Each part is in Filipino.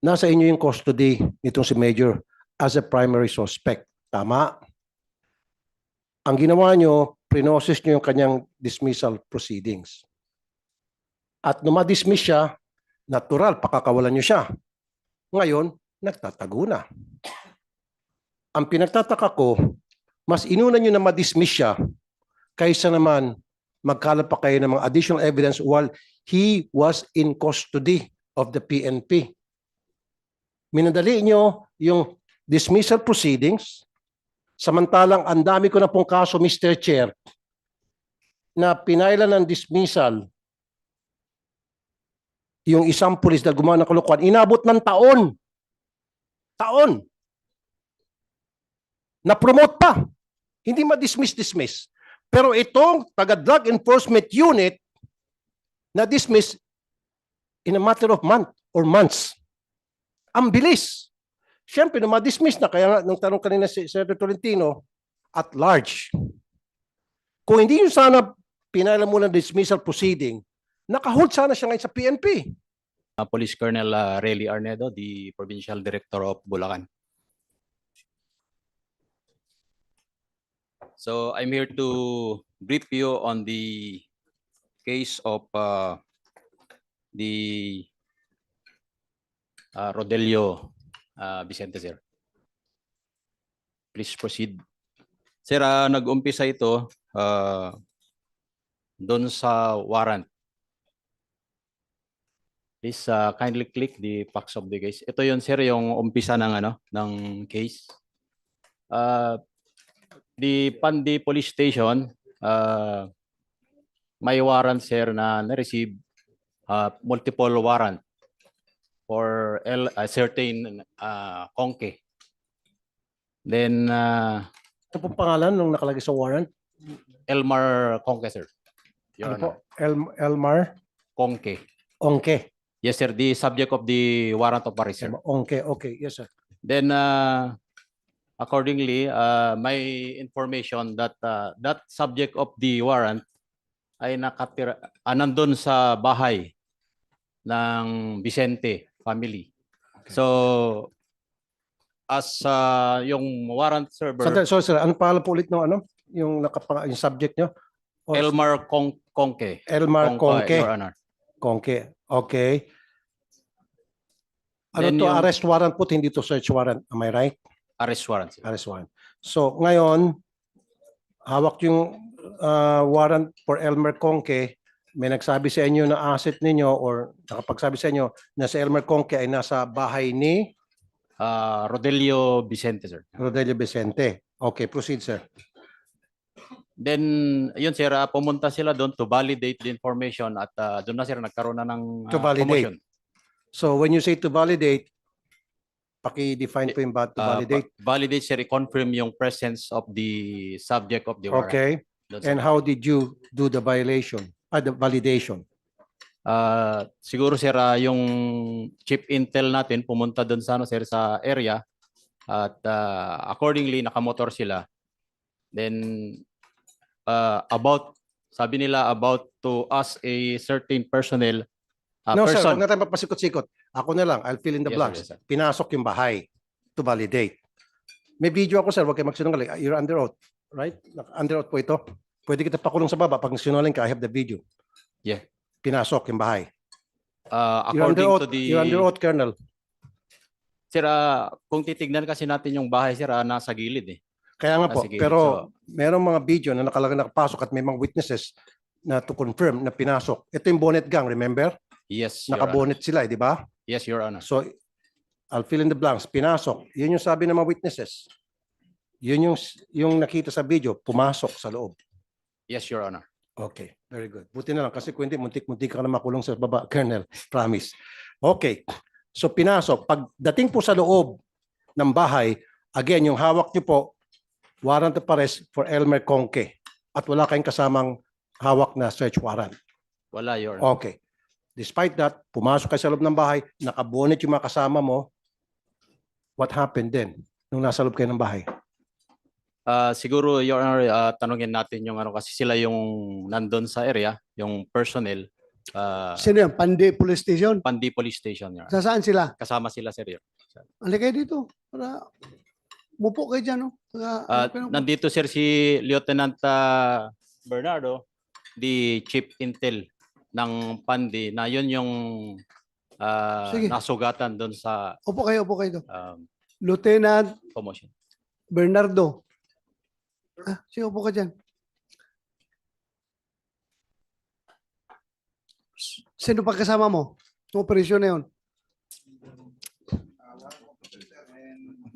nasa inyo yung custody nitong si Major as a primary suspect. Tama? Ang ginawa nyo, pre-process nyo yung kanyang dismissal proceedings. At nung ma-dismiss siya, natural, pakakawalan nyo siya. Ngayon, nagtatago na. Ang pinagtataka ko, mas inuna nyo na ma-dismiss siya kaysa naman magkalap pa kayo ng mga additional evidence while he was in custody of the PNP. Minadali nyo yung dismissal proceedings, samantalang ang dami ko na pong kaso, Mr. Chair, na pinailan ng dismissal yung isang pulis na gumawa ng kalokohan, inabot ng taon. Taon. Na-promote pa. Hindi ma-dismiss. Pero itong taga-drug enforcement unit na-dismiss in a matter of months. Ang bilis. Siyempre, nung ma-dismiss na, kaya nung tanong kanina si Senator Tolentino, at large. Kung hindi nyo sana pinailan muna dismissal proceeding, nakahold sana siya ngayon sa PNP. Police Colonel Rayleigh Arnedo, the Provincial Director of Bulacan. So I'm here to brief you on the case of the Rodelio Vicente, sir. Please proceed. Sir, nag-umpisa ito doon sa warrant. Please kindly click the facts of the case. Ito yun, sir, yung umpisa ng case. The Pandi Police Station, may warrant, sir, na na-receive multiple warrant for a certain Conke. Then, Ito pong pangalan nung nakalagay sa warrant? Elmar Conke, sir. Ano po? Elmar Conke. Ongke. Yes, sir. The subject of the warrant of arrest, sir. Ongke, okay. Yes, sir. Then, accordingly, may information that that subject of the warrant ay nakatira, nandun sa bahay ng Vicente family. Okay. So, as yung warrant server, Sorry, sir. Ano pangalan po ulit ng ano? Yung subject nyo? Elmar Conke. Elmar Conke. Your Honor. Conke. Okay. Ano Then to? yung- Arrest warrant po, hindi to search warrant. Am I right? Arrest warrant, sir. Arrest warrant. So, ngayon, hawak yung warrant for Elmer Conke. May nagsabi sa inyo na asset ninyo or nakapagsabi sa inyo na si Elmer Conke ay nasa bahay ni Rodelio Vicente, sir. Rodelio Vicente. Okay, proceed, sir. Then, yun, sir, pumunta sila doon to validate the information at doon na, sir, nagkaroon na ng To validate. commotion. So, when you say to validate, paki-define po yung to validate. Validate, sir, i-confirm yung presence of the subject of the warrant. Okay. Doon sa- And how did you do the violation? The validation? Siguro, sir, yung chief intel natin pumunta doon sa, sir, sa area at accordingly nakamotor sila. Then sabi nila about to us a certain personnel No, sir, person. huwag na tayo papasikot-sikot. Ako na lang, I'll fill in the Yes, sir, blanks. yes, sir. Pinasok yung bahay to validate. May video ako, sir. Huwag kayo magsinungaling. You're under oath, right? Under oath po ito. Pwede kita pakulong sa baba. Pag sinungaling ka, I have the video. Yeah. Pinasok yung bahay. According to the You're under oath, Colonel. sir, kung titignan kasi natin yung bahay, sir, nasa gilid eh. Kaya nga po. Sige, Pero merong mga video na nakalagay nakapasok at may mga witnesses na to confirm na pinasok. Ito yung bonnet gang, remember? Yes, Your Honor. Nakabonet sila, di ba? Yes, Your Honor. So, I'll fill in the blanks. Pinasok. Yun yung sabi ng mga witnesses. Yun yung nakita sa video, pumasok sa loob. Yes, Your Honor. Okay, very good. Buti na lang kasi kung hindi, muntik-muntik ka na makulong sa baba, Colonel. Promise. Okay. So, pinasok. Pagdating po sa loob ng bahay, again, yung hawak niyo po, warrant of arrest for Elmer Conke. At wala kayong kasamang hawak na search warrant. Wala, Your Honor. Okay. Despite that, pumasok kayo sa loob ng bahay, nakabonet yung mga kasama mo. What happened then nung nasa loob kayo ng bahay? Siguro, Your Honor, tanungin natin yung kasi sila yung nandun sa area, yung personnel. Sino yan? Pandi Police Station? Pandi Police Station, Your Honor. Sa saan sila? Kasama sila, sir. Halika kayo dito. Para mupo kayo dyan. No? Nandito, sir, si Lieutenant Bernardo, the Chief Intel ng Pandi, na yun yung Sige. nasugatan doon sa Upo kayo doon. Lieutenant commotion. Bernardo. Sige, upo ka dyan. Sino pa kasama mo? Yung operasyon na yun?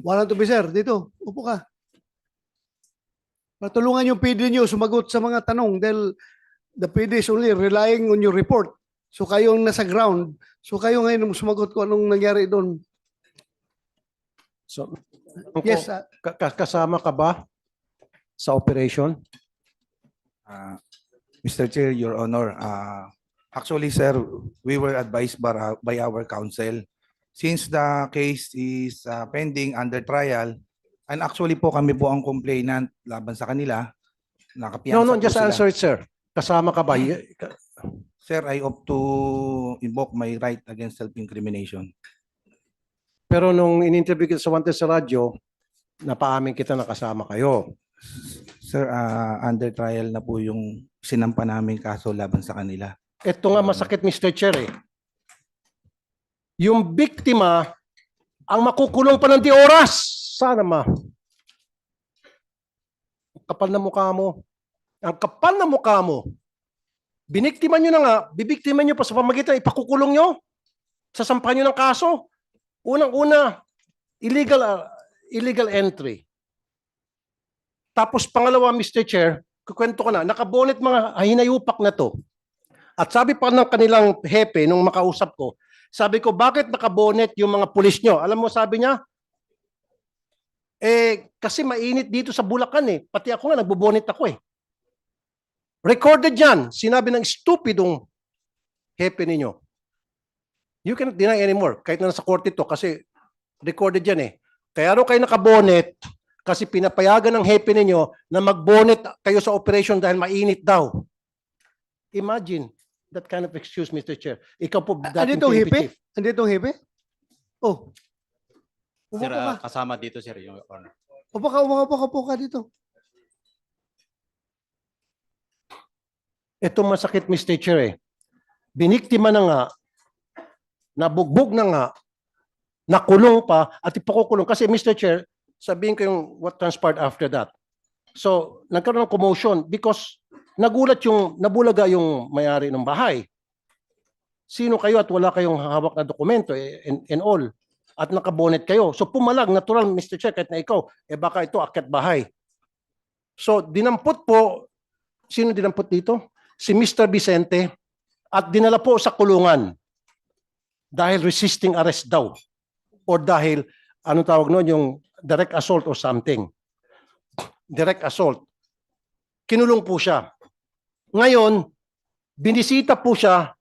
Warrant officer, dito. Upo ka. Patulungan yung PD nyo sumagot sa mga tanong dahil the PD is only relying on your report. So kayong nasa ground. So kayo ngayon sumagot kung anong nangyari doon. So, Yes, kasama ka ba sa operation? Mr. Chair, Your Honor, actually, sir, we were advised by our counsel. Since the case is pending under trial, and actually po kami po ang complainant laban sa kanila, nakapiyansa No, po just sila. answer it, sir. Kasama ka ba? Sir, I opt to invoke my right against self-incrimination. Pero nung in-interview kita sa Wanted sa radyo, napaamin kita na kasama kayo. Sir, under trial na po yung sinampa namin kaso laban sa kanila. Ito nga masakit, Mr. Chair, eh. Yung biktima, ang makukulong pa ng di oras. Sana ma. Ang kapal na mukha mo. Ang kapal na mukha mo. Biniktima nyo na nga, bibiktima nyo pa sa pamagitan, ipakukulong nyo. Sasampahan nyo ng kaso. Unang-una, illegal entry. Tapos pangalawa, Mr. Chair, kukwento ko na, nakabonet mga hinayupak na to. At sabi pa ng kanilang hepe nung makausap ko, sabi ko, bakit nakabonet yung mga pulis nyo? Alam mo, sabi niya, kasi mainit dito sa Bulacan eh. Pati ako nga, nagbobonet ako eh. Recorded yan. Sinabi ng stupidong hepe ninyo. You cannot deny anymore. Kahit na nasa korte to kasi recorded yan eh. Kaya raw kayo nakabonet kasi pinapayagan ng hepe ninyo na magbonet kayo sa operation dahil mainit daw. Imagine that kind of excuse, Mr. Chair. Ikaw po dating Andito ang PNP hipe? chief. Andito ang hipe? Oh. Upo Sir, ka. kasama dito, sir, yung honor. Upo ka dito. Ito masakit, Mr. Chair eh. Biniktima na nga, nabugbog na nga, nakulong pa, at ipakukulong. Kasi Mr. Chair, sabihin ko yung what transpired after that. So, nagkaroon ng commotion because nabulaga yung may-ari ng bahay. Sino kayo at wala kayong hawak na dokumento and all. At nakabonet kayo. So, pumalag, natural, Mr. Chair, kahit na ikaw, baka ito akyat bahay. So, dinampot po, sino dinampot dito? Si Mr. Vicente at dinala po sa kulungan dahil resisting arrest daw or dahil anong tawag noon yung direct assault or something. Direct assault. Kinulong po siya. Ngayon, binisita po siya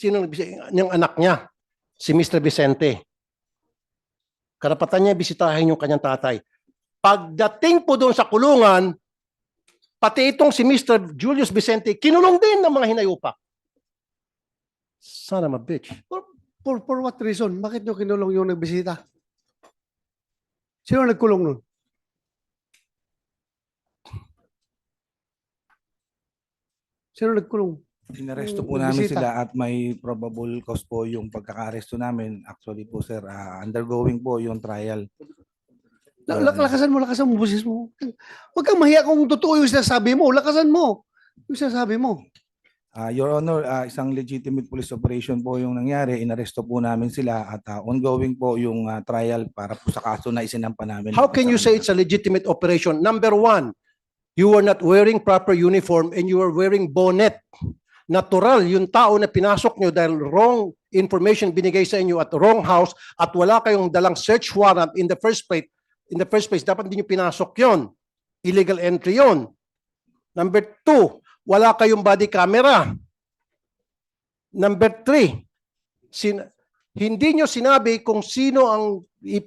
ng anak niya, si Mr. Vicente. Karapatan niya bisitahin yung kanyang tatay. Pagdating po doon sa kulungan, pati itong si Mr. Julius Vicente, kinulong din ng mga hinayupak. Son of a bitch. For what reason? Bakit nyo kinulong yung nagbisita? Sino nagkulong nun? Sino nagkulong? Inaresto po Yung namin bisita. sila at may probable cause po yung pagkaka-aresto namin. Actually po, sir, undergoing po yung trial. Lakasan mo boses mo. Huwag kang mahiya kung totoo yung sinasabi mo. Lakasan mo yung sinasabi mo. Your Honor, isang legitimate police operation po yung nangyari. Inaresto po namin sila at ongoing po yung trial para po sa kaso na isinampa namin. How can you say it's a legitimate operation? Number one, you were not wearing proper uniform and you were wearing bonnet. Natural, yung tao na pinasok nyo dahil wrong information binigay sa inyo at wrong house at wala kayong dalang search warrant in the first place, dapat hindi nyo pinasok yon. Illegal entry yon. Number two, wala kayong body camera. Number three, hindi nyo sinabi kung sino ang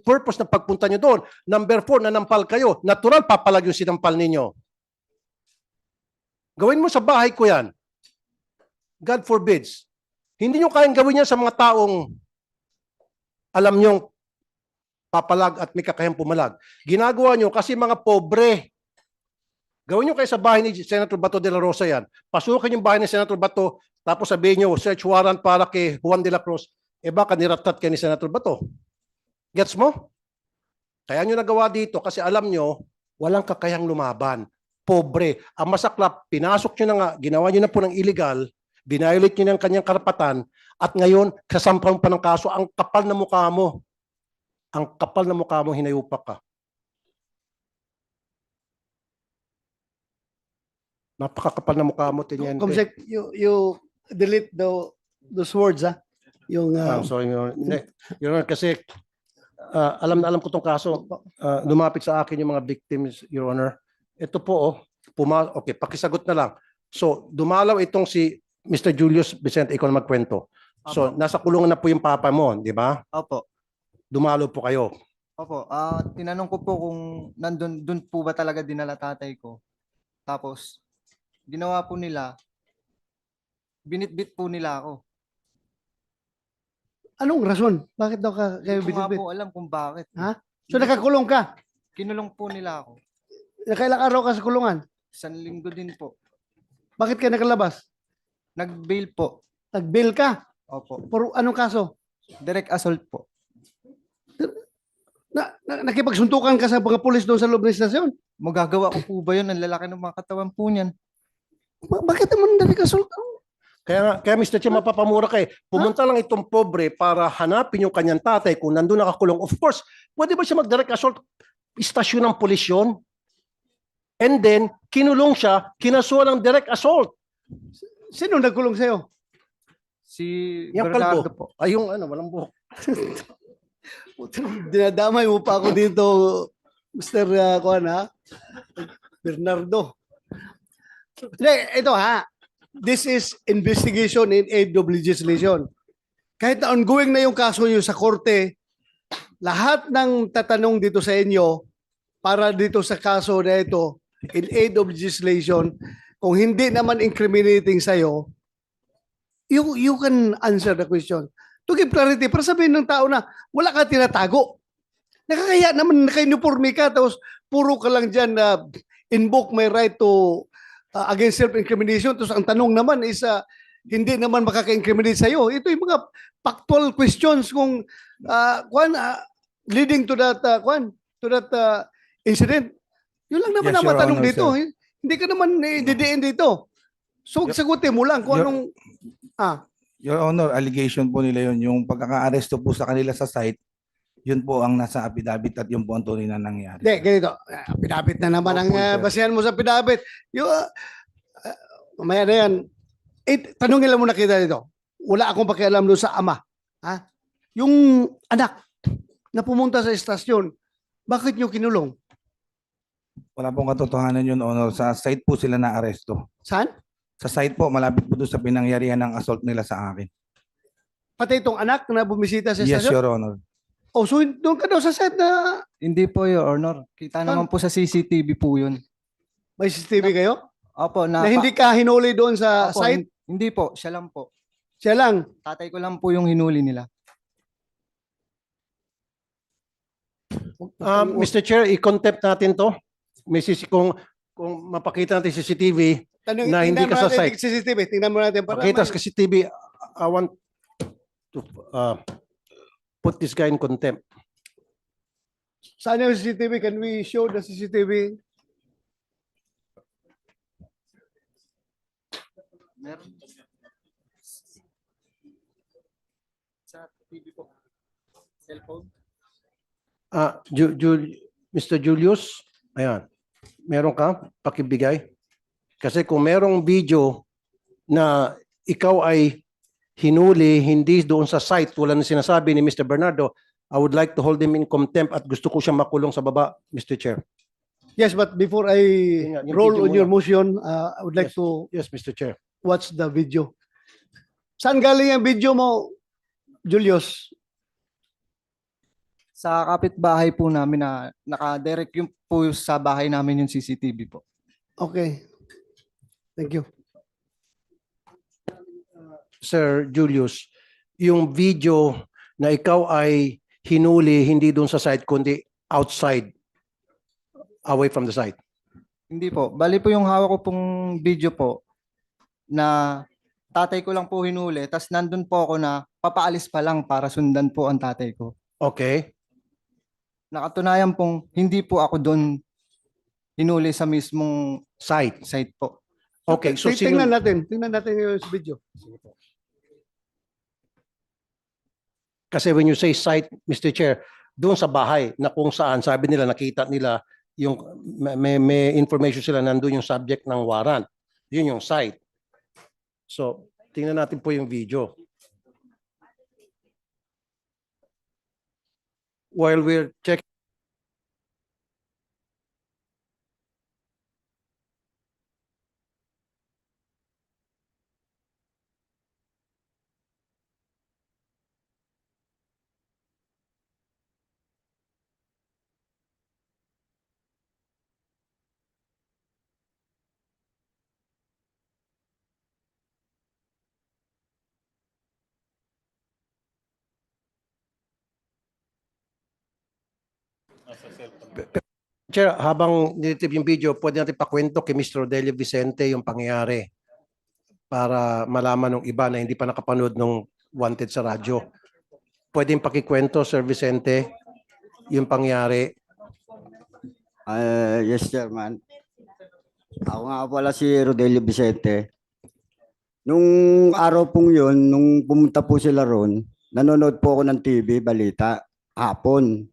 purpose na pagpunta nyo doon. Number four, nanampal kayo. Natural, papalag yung sinampal ninyo. Gawin mo sa bahay ko yan. God forbids. Hindi nyo kayang gawin yan sa mga taong alam nyong papalag at may kakayang pumalag. Ginagawa nyo kasi mga pobre. Gawin nyo kayo sa bahay ni Senator Bato de la Rosa yan. Pasukin yung bahay ni Senator Bato, tapos sabihin nyo, search warrant para kay Juan de la Cruz, baka niratat kayo ni Senator Bato. Gets mo? Kaya nyo nagawa dito kasi alam nyo, walang kakayang lumaban. Pobre. Ang masaklap, pinasok nyo na nga, ginawa nyo na po ng illegal, binayolate nyo ng kanyang karapatan, at ngayon, kasampang pa ng kaso, ang kapal na mukha mo. Ang kapal na mukha mo, hinayupak ka. Napakakapal na mukha mo, Teniente. Comsec, you delete those words, ha? Yung, Sorry, Your Honor. Hindi. Your Honor, kasi alam na alam ko tong kaso. Lumapit sa akin yung mga victims, Your Honor. Ito po, okay, pakisagot na lang. So, dumalaw itong si Mr. Julius Vicente, ikaw na magkwento. So, nasa kulungan na po yung papa mo, di ba? Opo. Dumalaw po kayo. Opo. Tinanong ko po kung dun po ba talaga dinala tatay ko. Tapos, ginawa po nila, binitbit po nila ako. anong rason? Bakit daw kayo Hindi ko nga binibit? po alam kung bakit. Ha? So nakakulong ka? Kinulong po nila ako. Nakailang araw ka sa kulungan? 1 linggo din po. Bakit ka nakalabas? Nag-bail po. Nag-bail ka? Opo. Por anong kaso? Direct assault po. Nakipagsuntukan ka sa mga pulis doon sa loob ng istasyon? Magagawa ko po ba yun? Ang lalaki ng mga katawan po niyan. Bakit naman nag-assault? Kaya Mr. Che, mapapamura kayo. Pumunta lang itong pobre para hanapin yung kanyang tatay kung nandun nakakulong. Of course, pwede ba siya mag-direct assault? Istasyon ng pulis yun. And then, kinulong siya, kinasuhan ng direct assault. Sino nagkulong sa'yo? Si Yung Bernardo kalbo. po. Ay, yung walang buhok. Dinadamay mo pa ako dito, Mr. Kuan, ha? Bernardo. Hindi, ito ha. This is investigation in aid of legislation. Kahit na ongoing na yung kaso nyo sa korte, lahat ng tatanong dito sa inyo para dito sa kaso na ito, in aid of legislation, kung hindi naman incriminating sa'yo, you can answer the question. To give clarity, para sabihin ng tao na wala ka tinatago. Nakakaya naman naka-uniforme ka, tapos puro ka lang dyan na invoke my right to against self-incrimination. Tapos ang tanong naman is hindi naman makaka-incriminate sa'yo. Ito yung mga factual questions kung leading to that incident. Yun lang naman Yes, ang Your matanong Honor, dito. sir. Hindi ka naman didiin dito. So sagutin mo lang kung Your- anong Your Honor, allegation po nila yun. Yung pagkaka-aresto po sa kanila sa site, yun po ang nasa affidavit at yun po ang tunay na nangyari. Hindi, ganito. Pinapit na naman ang Opo, sir. basihan mo sa pinapit. Yung, mamaya na yan. Tanungin lang muna kita dito. Wala akong pakialam doon sa ama. Ha? Yung anak na pumunta sa estasyon, bakit nyo kinulong? Wala pong katotohanan yun, Honor. Sa site po sila na-aresto. Saan? Sa site po, malapit po doon sa pinangyarihan ng assault nila sa akin. Pati itong anak na bumisita sa Yes, estasyon? Your Honor. Oh, so doon ka daw sa set na Hindi po, Your Honor. Kita naman po sa CCTV po yun. may CCTV kayo? Opo, Na hindi ka hinuli doon sa Opo, site? hindi po. Siya lang po. Siya lang. Tatay ko lang po yung hinuli nila. Mr. Chair, i-contempt natin to. Kung mapakita natin CCTV, na hindi tingnan ka mo sa natin site. yung CCTV. Tingnan mo natin. Para makita sa CCTV, I want to put this guy in contempt. Saan yung CCTV? Can we show the CCTV? Meron. Sa TV po. Cellphone. Mr. Julius, ayan, meron ka, pakibigay. Kasi kung merong video na ikaw ay hinuli, hindi doon sa site, wala na sinasabi ni Mr. Bernardo, I would like to hold him in contempt at gusto ko siyang makulong sa baba, Mr. Chair. Yes, but before I Yung roll video on your muna. motion, I would like Yes. to Yes, Mr. Chair. watch the video. Saan galing ang video mo, Julius? Sa kapitbahay po namin na naka-direct yung po sa bahay namin yung CCTV po. Okay. Thank you. Sir Julius, yung video na ikaw ay hinuli hindi doon sa site kundi outside, away from the site. Hindi po. Bali po yung hawak ko pong video po na tatay ko lang po hinuli, tas nandun po ako na papaalis pa lang para sundan po ang tatay ko. Okay? Nakatunayan pong hindi po ako doon hinuli sa mismong Site. site po. Okay, so Tingnan natin yung video. kasi when you say site, Mr. Chair, doon sa bahay na kung saan sabi nila nakita nila yung may information sila nandun yung subject ng warrant. Yun yung site. So, tingnan natin po yung video. While we're checking. Chair, habang nilitip yung video, pwede natin pakwento kay Mr. Rodelio Vicente yung pangyayari para malaman ng iba na hindi pa nakapanood ng Wanted sa radyo. Pwede yung pakikwento, Sir Vicente, yung pangyayari. Yes, Chairman. Ako nga pala si Rodelio Vicente. Nung araw pong yun, nung pumunta po sila ron, nanonood po ako ng TV, balita, hapon.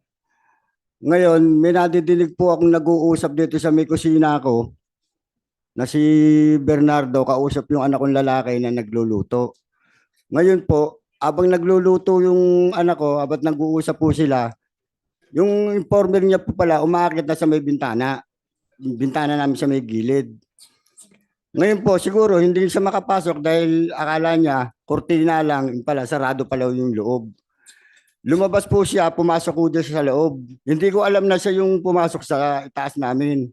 Ngayon, may nadidinig po akong nag-uusap dito sa may kusina ko na si Bernardo, kausap yung anak kong lalaki na nagluluto. Ngayon po, abang nagluluto yung anak ko, abang nag-uusap po sila, yung informer niya po pala, umaakit na sa may bintana. Yung bintana namin sa may gilid. Ngayon po, siguro hindi siya makapasok dahil akala niya, kortina lang, yung pala, sarado pala yung loob. Lumabas po siya, pumasok po siya sa loob. Hindi ko alam na siya yung pumasok sa taas namin.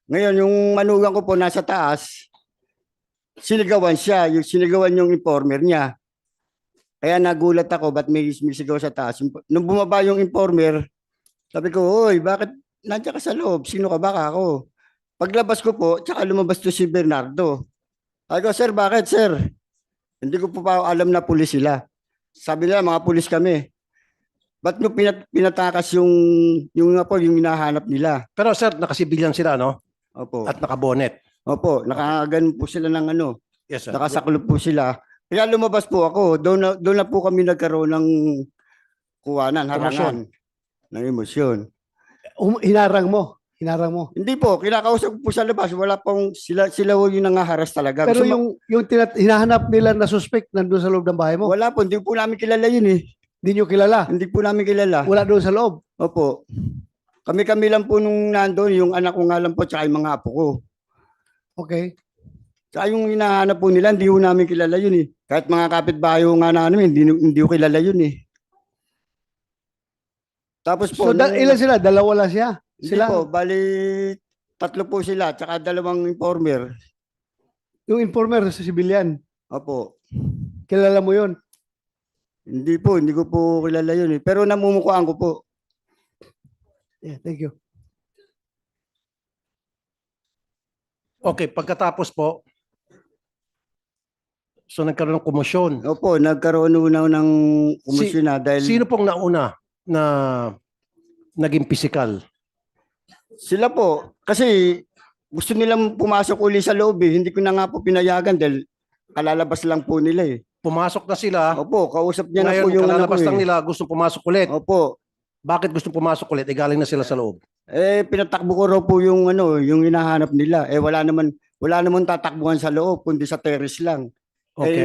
Ngayon, yung manugang ko po nasa taas, sinigawan siya, sinigawan yung informer niya. Kaya nagulat ako, ba't may sigaw sa taas? Nung bumaba yung informer, sabi ko, "Hoy, bakit nandiyan ka sa loob? Sino ka ba ako?" Paglabas ko po, tsaka lumabas to si Bernardo. Sabi ko, "Sir, bakit, sir?" Hindi ko po pa alam na pulis sila. Sabi nila, mga pulis kami. Ba't nyo pinatakas yung hinahanap nila? Pero sir, nakasibilyan sila, no? Opo. At nakabonet. Opo, nakaganon po sila ng ano, Yes, sir. nakasaklop po sila. Kaya lumabas po ako, doon na po kami nagkaroon ng kuwanan, harangan, ng emosyon. Hinarang mo. Hindi po, kinakausap ko po sa labas, wala pong sila yung nangaharas talaga. Pero Gusto yung hinahanap nila na suspect nandun sa loob ng bahay mo, wala po, hindi po namin kilala yun eh. hindi nyo kilala. Hindi po namin kilala. Wala doon sa loob. Opo. Kami lang po nung nandoon, yung anak ko nga lang po, tsaka yung mga apo ko. Okay. Tsaka yung hinahanap po nila, hindi po namin kilala yun eh. Kahit mga kapitbahay ko nga namin, hindi ko kilala yun eh. Tapos po, So, ilan sila? Dalawa lang siya? hindi Sila? po, bali, 3 po sila, tsaka 2 informer. Yung informer sa civilian. Opo. Kilala mo yun? Hindi po, hindi ko po kilala yun eh. Pero namumukhaan ko po. Yeah, thank you. Okay, pagkatapos po, so nagkaroon ng komosyon. Opo, nagkaroon na ng komisyon na dahil Sino pong nauna na naging physical? sila po, kasi gusto nilang pumasok uli sa loob eh. Hindi ko na nga po pinayagan dahil kalalabas lang po nila eh. Pumasok na sila. Opo, kausap niya na Ngayon, po yung ano ko kalalabas lang eh. nila, gustong pumasok ulit. Opo. Bakit gustong pumasok ulit? Eh, galing na sila sa loob. Pinatakbo ko raw po yung yung hinahanap nila. Wala naman tatakbuhan sa loob, kundi sa terrace lang.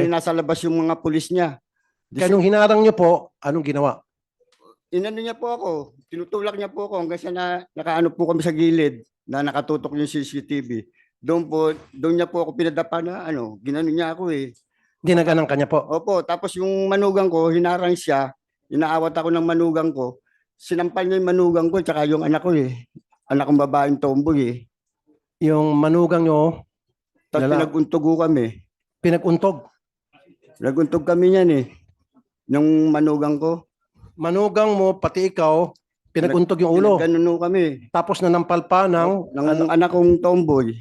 Nasa labas yung mga pulis niya. Kaya nung hinarang nyo po, anong ginawa? Inano niya po ako, tinutulak niya po ako hanggang sa nakaano po kami sa gilid na nakatutok yung CCTV. Doon niya po ako pinadapa na ginano niya ako eh. Ginaganan kanya po. Opo, tapos yung manugang ko, hinarang siya, inaawat ako ng manugang ko, sinampal niya yung manugang ko, tsaka yung anak ko eh. Anak kong babaeng tomboy eh. Yung manugang nyo, Tapos Lala- pinaguntog ko kami. pinaguntog. Naguntog kami niyan eh. Nung manugang ko. Manugang mo, pati ikaw, pinaguntog yung ulo. Ganun kami. Tapos nanampal pa ng Ng anak kong tomboy.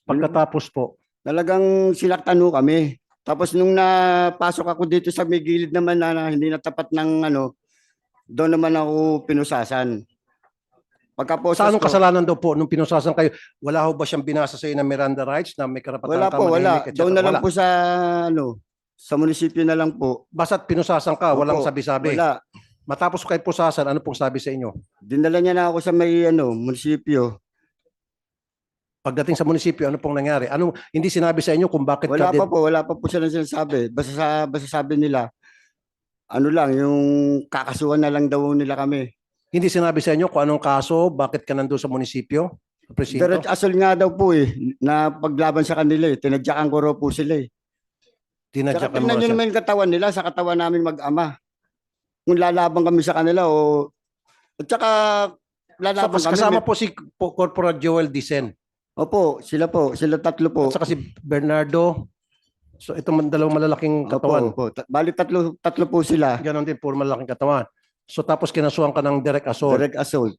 pagkatapos po. Talagang sinaktan kami. Tapos nung napasok ako dito sa may gilid naman na hindi natapat ng ano, doon naman ako pinusasan. Pagkaposas Sa anong ko, kasalanan daw po nung pinusasan kayo? Wala ho ba siyang binasa sa iyo na Miranda rights na may karapatan wala ka po, wala. manahimik, et cetera? Doon na lang Wala. po sa ano, sa munisipyo na lang po. Basta't pinusasan ka, walang Opo, sabi-sabi. Wala. Matapos kayo pusasan, ano pong sabi sa inyo? Dinala niya na ako sa may ano, munisipyo. Pagdating sa munisipyo, ano pong nangyari? Ano, hindi sinabi sa inyo kung bakit Wala ka wala pa po sila sinasabi. Basta sabi nila, ano lang, yung kakasuhan na lang daw nila kami. hindi sinabi sa inyo kung anong kaso, bakit ka nandun sa munisipyo? Sa presinto? Direct asol nga daw po eh, na paglaban sa kanila eh. Tinadyakan ko raw po sila eh. Tinadya Saka ka mo tingnan nyo siya. naman yung katawan nila sa katawan namin mag-ama. Kung lalaban kami sa kanila o... At saka So, lalaban kami. kasama po si Corporal Joel Dicen Opo, sila tatlo po. at saka si Bernardo. So itong dalawang malalaking katawan. Opo. Bali tatlo po sila. Ganon din, puro malalaking katawan. So tapos kinasuhan ka ng direct assault. Direct assault.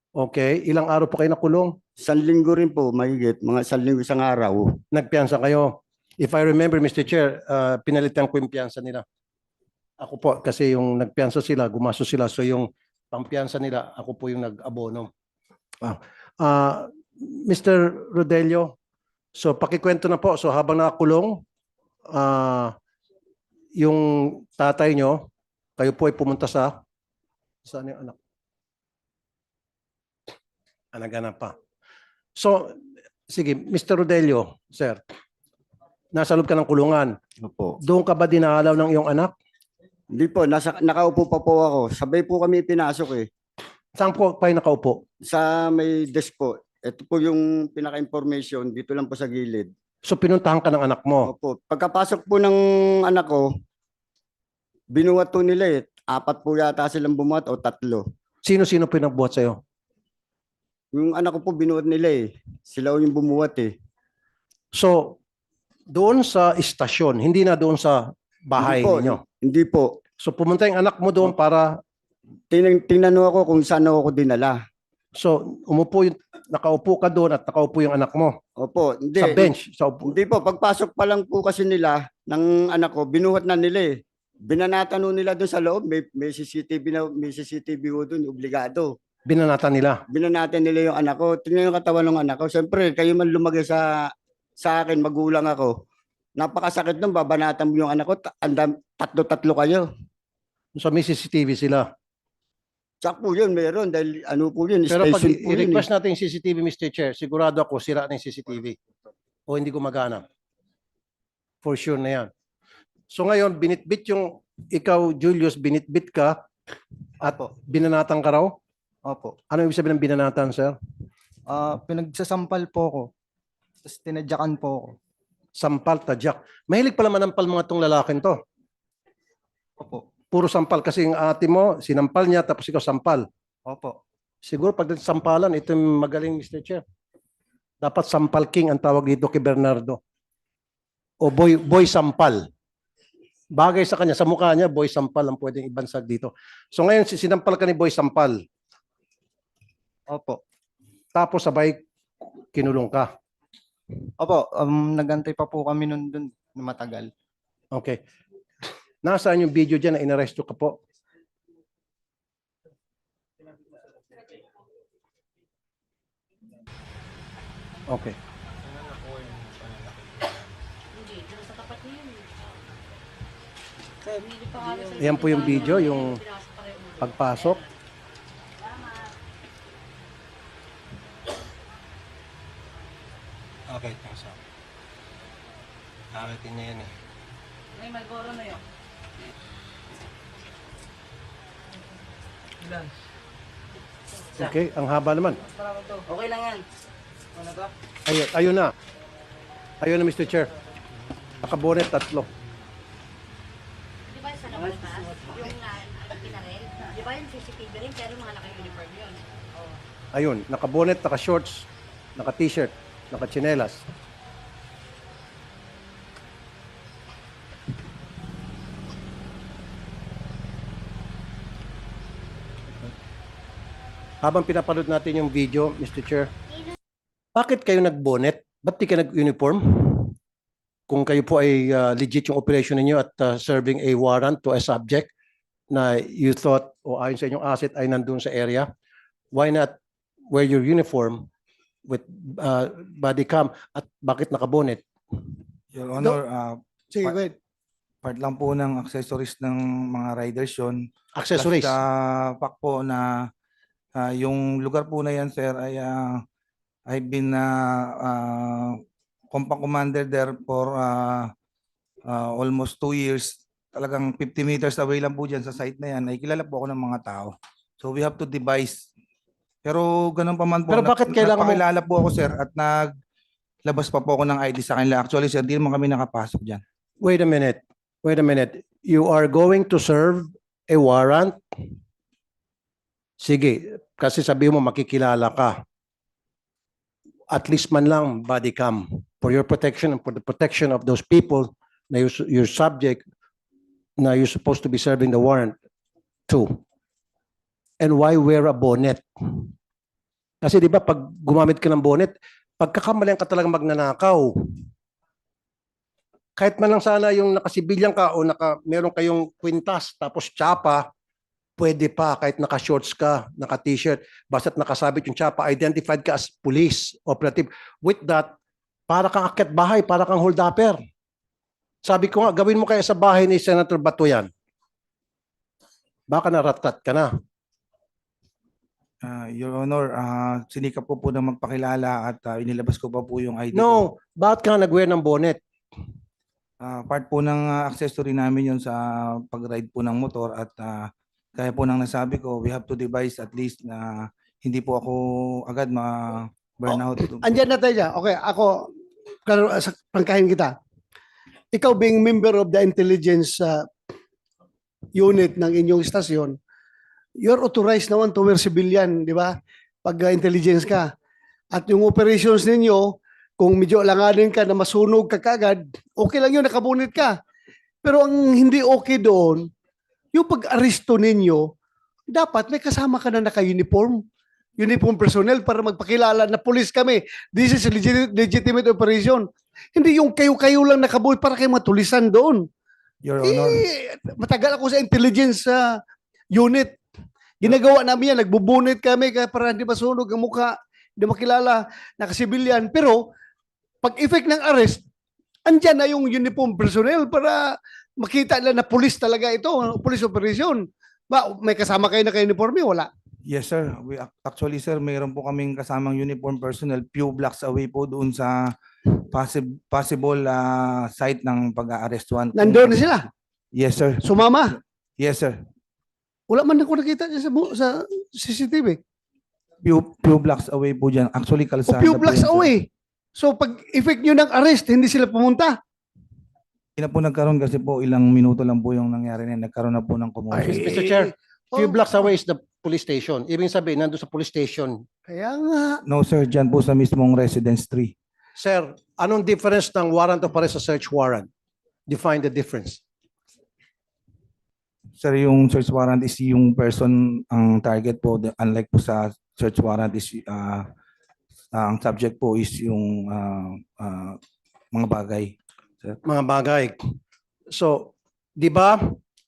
Okay. Ilang araw po kayo nakulong? 1 linggo rin po, mahigit. Mga 1 linggo isang araw. Nagpiyansa kayo. If I remember, Mr. Chair, pinalitan ko yung piyansa nila. Ako po, kasi yung nagpiyansa sila, gumasto sila. So yung pampiyansa nila, ako po yung nag-abono. Mr. Rodelio, so pakikwento na po. So habang nakakulong, yung tatay nyo, kayo po ay pumunta sa, saan yung anak? Naghanap pa. So, sige, Mr. Rodelio, sir, nasa loob ka ng kulungan. Opo. Doon ka ba dinalaw ng iyong anak? Hindi po, nakaupo pa po ako. Sabay po kami pinasok eh. Saan po kayo nakaupo? Sa may desk po. Ito po yung pinaka-information. Dito lang po sa gilid. So pinuntahan ka ng anak mo. Opo. Pagkapasok po ng anak ko, binuhat po nila eh. 4 po yata silang bumuhat o 3. Sino-sino po yung nagbuhat sa'yo? Yung anak ko po binuhat nila eh. Sila yung bumuhat eh. So, doon sa istasyon, hindi na doon sa bahay Hindi po, ninyo. Hindi po. So pumunta yung anak mo doon para, Tinanong ako kung saan ako dinala. so nakaupo ka doon at nakaupo yung anak mo Opo. Hindi. sa bench. Sa upo. Hindi po. Pagpasok pa lang po kasi nila ng anak ko, binuhat na nila eh. Binanatan nun nila doon sa loob. May CCTV po doon. Obligado. Binanatan nila. Binanatan nila yung anak ko. Tingnan yung katawan ng anak ko. Siyempre, kayo man lumagay sa akin, magulang ako. Napakasakit nung babanatan mo yung anak ko. Tatlo kayo. So may CCTV sila. Tsak po yun, meron. Dahil ano po yun, Pero pag station po yun. i-request natin yung CCTV, Mr. Chair, sigurado ako sira na yung CCTV. O hindi gumagana. For sure na yan. So ngayon, binitbit yung, ikaw, Julius, binitbit ka at binanatan ka raw? Opo. Ano ibig sabihin ng binanatan, sir? Pinagsasampal po ako. Tapos tinadyakan po ako. Sampal, tadyak. Mahilig pala manampal mga tong lalaking to. Opo. Puro sampal kasi yung ate mo, sinampal niya tapos ikaw sampal. Opo. Siguro pag sampalan, ito yung magaling, Mr. Chair. Dapat sampal king ang tawag dito kay Bernardo. O boy sampal. Bagay sa kanya, sa mukha niya, boy sampal ang pwedeng ibansag dito. So ngayon, sinampal ka ni boy sampal. Opo. Tapos sabay kinulong ka. Opo, nagantay pa po kami nun dun na matagal. Okay. Nasaan yung video dyan na inaresto ka po? Okay. Ayan po yung video, yung pagpasok. Okay, tasa. Akitin niya yan eh. May Malboro na yun. Okay, ang haba naman. Okay lang yan. Ayun na. Ayun na, Mr. Chair. Nakabonet, 3. Di ba sa labas yung pinarel? Di ba yung CCTV rin pero mga naka-uniform yun? Ayun, nakabonet, naka-shorts, naka-t-shirt, naka-chinelas. habang pinapanood natin yung video, Mr. Chair, bakit kayo nag-bonnet? Ba't di ka nag-uniform? Kung kayo po ay legit yung operation ninyo at serving a warrant to a subject na you thought o ayon sa inyong asset ay nandun sa area, why not wear your uniform with body cam at bakit naka-bonnet? Your Honor, Sige, go ahead. part lang po ng accessories ng mga riders yun. Accessories. Plus the fact po na yung lugar po na yan, sir, ay I've been compound commander there for almost 2 years. Talagang 50 meters away lang po dyan sa site na yan. Ay kilala po ako ng mga tao. So we have to devise. Pero ganun pa man po. Pero bakit kailangan mo- Nagpakilala po ako, sir, at naglabas pa po ako ng ID sa kanila. Actually, sir, di naman kami nakapasok dyan. Wait a minute. Wait a minute. You are going to serve a warrant? Sige, kasi sabi mo makikilala ka. At least man lang body cam for your protection and for the protection of those people na your subject na you're supposed to be serving the warrant to. And why wear a bonnet? Kasi di ba pag gumamit ka ng bonnet, pagkakamalian ka talagang magnanakaw. Kahit man lang sana yung nakasibilyan ka o meron kayong kwintas tapos tsapa, pwede pa kahit naka-shorts ka, naka-t-shirt, basta't nakasabit yung tsapa, identified ka as police operative. With that, para kang akyat bahay, para kang hold-upper. Sabi ko nga, gawin mo kaya sa bahay ni Senator Bato yan. Baka naratat ka na. Your Honor, sinikap ko po na magpakilala at inilabas ko pa po yung ID ko. No, bakit ka nag-wear ng bonnet? Part po ng accessory namin yun sa pag-ride po ng motor at kaya po nang nasabi ko, we have to devise at least na hindi po ako agad ma-burnout. Andyan na tayo dyan. Okay, ako, prangkahin kita. Ikaw being member of the intelligence unit ng inyong istasyon, you're authorized naman to wear civilian, di ba? Pag intelligence ka. At yung operations ninyo, kung medyo alanganin ka na masunog ka kagad, okay lang yun, nakabunit ka. Pero ang hindi okay doon, yung pag-aresto ninyo, dapat may kasama ka na naka-uniform. Uniform personnel para magpakilala na police kami. This is a legitimate operation. Hindi yung kayo-kayo lang nakabuhay para kayo matulisan doon. Your Honor, Matagal ako sa intelligence unit. Ginagawa namin yan, nagbubunit kami para hindi masunog ang mukha, hindi makilala, nakasibilyan. Pero, pag effect ng arrest, andyan na yung uniform personnel para makita na police talaga ito, police operation. Ba, may kasama kayo na uniforme? Wala. yes sir. Actually sir, mayroon po kaming kasamang uniform personnel few blocks away po doon sa possible site ng pag-aarestuan. Nandoon na sila. Yes sir. Sumama. Yes sir. Wala man ako nakita dyan sa CCTV. Few blocks away po dyan. Actually, O kalsada few po blocks yan, sir. away. So, pag effect nyo ng arrest, hindi sila pumunta. Hindi na po nagkaroon kasi po ilang minuto lang po yung nangyari na nagkaroon na po ng commotion. Mr. Chair, few Oh, blocks away is the police station. Ibig sabihin, nandun sa police station. Kaya nga. No sir, dyan po sa mismong residence 3. Sir, anong difference ng warrant of arrest sa search warrant? Define the difference. Sir, yung search warrant is yung person ang target po. Unlike po sa search warrant is ang subject po is yung mga bagay. Mga bagay. So, di ba,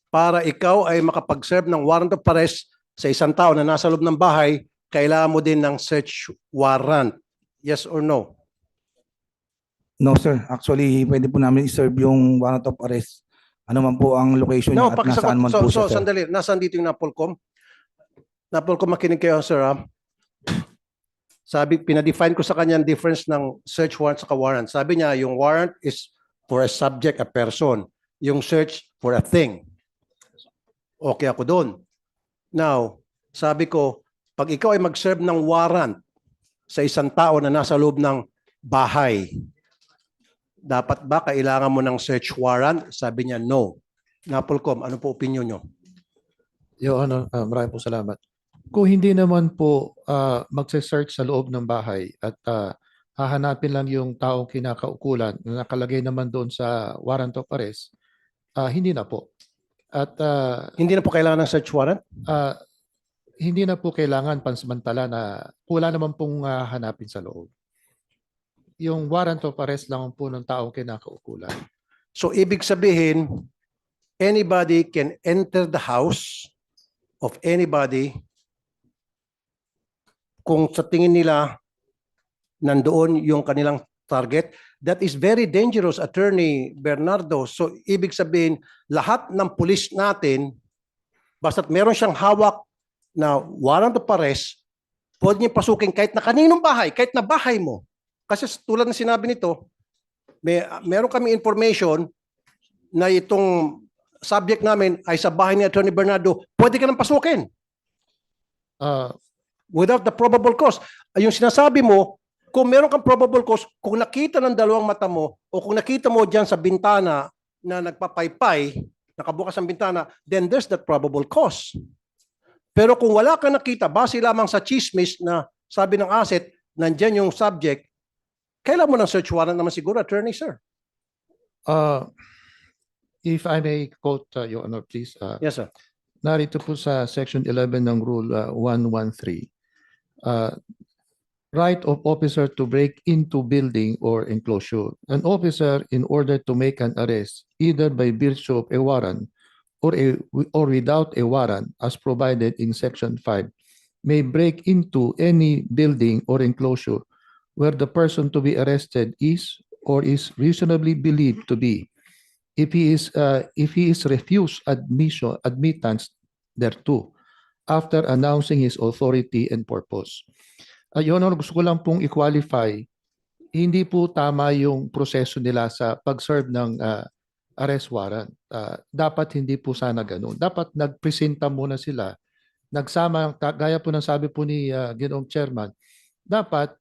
para ikaw ay makapag-serve ng warrant of arrest sa isang tao na nasa loob ng bahay, kailangan mo din ng search warrant. Yes or no? No sir, actually pwede po namin i-serve yung warrant of arrest. Ano man po ang location No, niya at nasaan man po siya, sir. sandali. Nasaan dito yung NAPOLCOM? NAPOLCOM, makinig kayo, sir. Sabi, pinadefine ko sa kanya ang difference ng search warrant sa warrant. Sabi niya, yung warrant is for a subject, a person. Yung search for a thing. Okay ako doon. Now, sabi ko, pag ikaw ay mag-serve ng warrant sa isang tao na nasa loob ng bahay, dapat ba kailangan mo ng search warrant? Sabi niya, no. NAPOLCOM, ano po opinion nyo? Your Honor, maraming po salamat. Kung hindi naman po magse-search sa loob ng bahay at hahanapin lang yung taong kinakaukulan na nakalagay naman doon sa warrant of arrest, hindi na po. At Hindi na po kailangan ng search warrant? hindi na po kailangan pansamantala na wala naman pong hanapin sa loob. Yung warrant of arrest lang po ng taong kinakaukulan. So ibig sabihin, anybody can enter the house of anybody kung sa tingin nila nandoon yung kanilang target. That is very dangerous, Attorney Bernardo. So ibig sabihin, lahat ng pulis natin, basta't meron siyang hawak na warrant of arrest, pwede niya pasukin kahit na kaninong bahay, kahit na bahay mo. Kasi tulad ng sinabi nito, meron kami information na itong subject namin ay sa bahay ni Attorney Bernardo, pwede ka nang pasukin Ah, without the probable cause. Yung sinasabi mo, kung meron kang probable cause, kung nakita ng dalawang mata mo o kung nakita mo dyan sa bintana na nagpapaypay, nakabukas ang bintana, then there's that probable cause. Pero kung wala kang nakita, base lamang sa chismis na sabi ng asset, nandyan yung subject, kailan mo ng search warrant naman siguro, Attorney, sir? if I may quote, Your Honor, please. Yes, sir. Narito po sa Section 11 ng Rule 113. Right of officer to break into building or enclosure. An officer, in order to make an arrest, either by virtue of a warrant or without a warrant, as provided in Section 5, may break into any building or enclosure where the person to be arrested is or is reasonably believed to be, if he is refused admittance thereto, after announcing his authority and purpose. Your Honor, gusto ko lang pong i-qualify, hindi po tama yung proseso nila sa pag-serve ng arrest warrant. Dapat hindi po sana ganun. Dapat nagpresenta muna sila, nagsama, gaya po ng sabi po ni Ginoong Chairman, dapat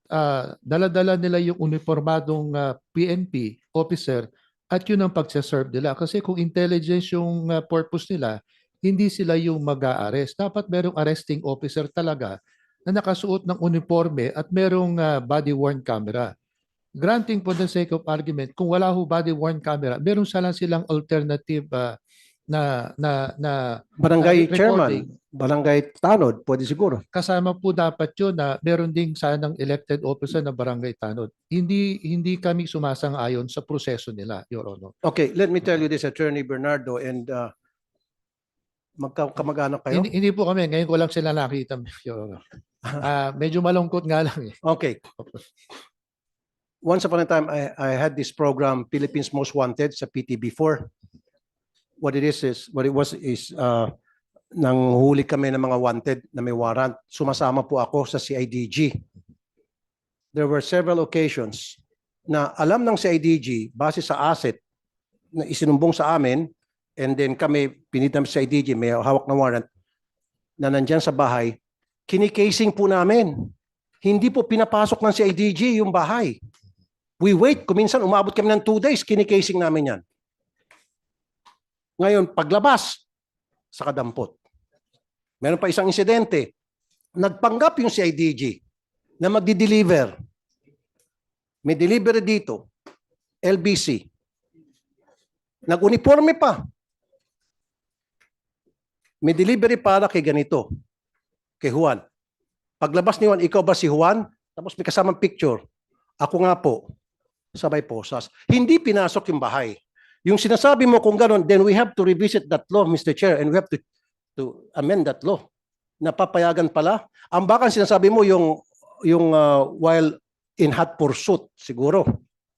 dala-dala nila yung uniformadong PNP officer at yun ang pagsaserve nila. Kasi kung intelligence yung purpose nila, hindi sila yung mag-a-arrest. Dapat merong arresting officer talaga na nakasuot ng uniforme at merong body-worn camera. Granting for the sake of argument, kung wala ho body-worn camera, meron silang alternative na Barangay recording. chairman, barangay tanod, pwede siguro. Kasama po dapat yun na meron ding sanang elected officer na barangay tanod. Hindi kami sumasang-ayon sa proseso nila, Your Honor. Okay, let me tell you this, Attorney Bernardo, and magkamag-anak kayo? Hindi po kami, ngayon ko lang sila nakita, Your Honor. Medyo malungkot nga lang. Okay. Once upon a time, I had this program, Philippines Most Wanted, sa PTB4. What it was is, nanghuli kami ng mga wanted na may warrant. Sumasama po ako sa CIDG. There were several occasions na alam ng CIDG, base sa asset na isinumbong sa amin, and then kami, pinitam sa CIDG, may hawak na warrant, na nandyan sa bahay, kinikasing po namin. Hindi po pinapasok ng CIDG yung bahay. We wait, kuminsan umabot kami ng 2 days, kinikasing namin yan. Ngayon, paglabas, sa kadampot. Meron pa isang insidente, nagpanggap yung CIDG na magdi-deliver. May delivery dito, LBC. Nag-uniforme pa. May delivery para kay ganito, kay Juan. Paglabas ni Juan, ikaw ba si Juan? Tapos may kasamang picture. Ako nga po, sabay posas. Hindi pinasok yung bahay. Yung sinasabi mo kung gano'n, then we have to revisit that law, Mr. Chair, and we have to amend that law. Napapayagan pala. Ang baka sinasabi mo yung while in hot pursuit, siguro.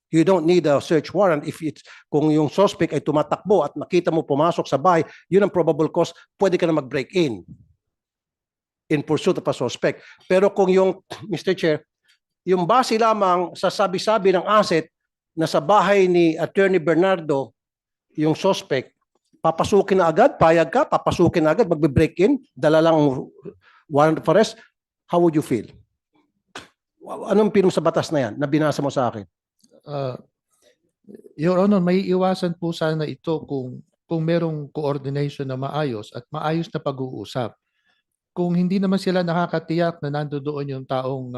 You don't need a search warrant if it's, kung yung suspect ay tumatakbo at nakita mo pumasok sa bahay, yun ang probable cause, pwede ka na mag-break in pursuit of a suspect. Pero kung yung, Mr. Chair, yung base lamang sa sabi-sabi ng asset na sa bahay ni Attorney Bernardo, yung suspect, papasukin na agad, payag ka, papasukin na agad, magbe-break in, dala lang warrant of arrest, how would you feel? Anong pinong sa batas na yan na binasa mo sa akin? Your Honor, may iwasan po sana ito kung merong coordination na maayos at maayos na pag-uusap. Kung hindi naman sila nakakatiyak na nandoon yung taong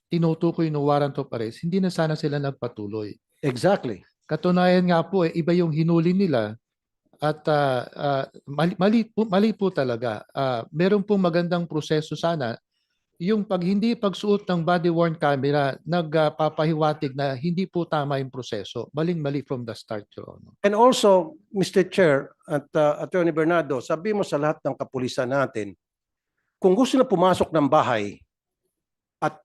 tinutukoy ng warrant of arrest, hindi na sana sila nagpatuloy. Exactly. Katunayan nga po, iba yung hinuli nila At mali po talaga. Meron pong magandang proseso sana. Yung hindi pagsuot ng body-worn camera, nagpapahiwatig na hindi po tama yung proseso. Maling-mali from the start, Your Honor. And also, Mr. Chair at Attorney Bernardo, sabi mo sa lahat ng kapulisan natin, kung gusto na pumasok ng bahay at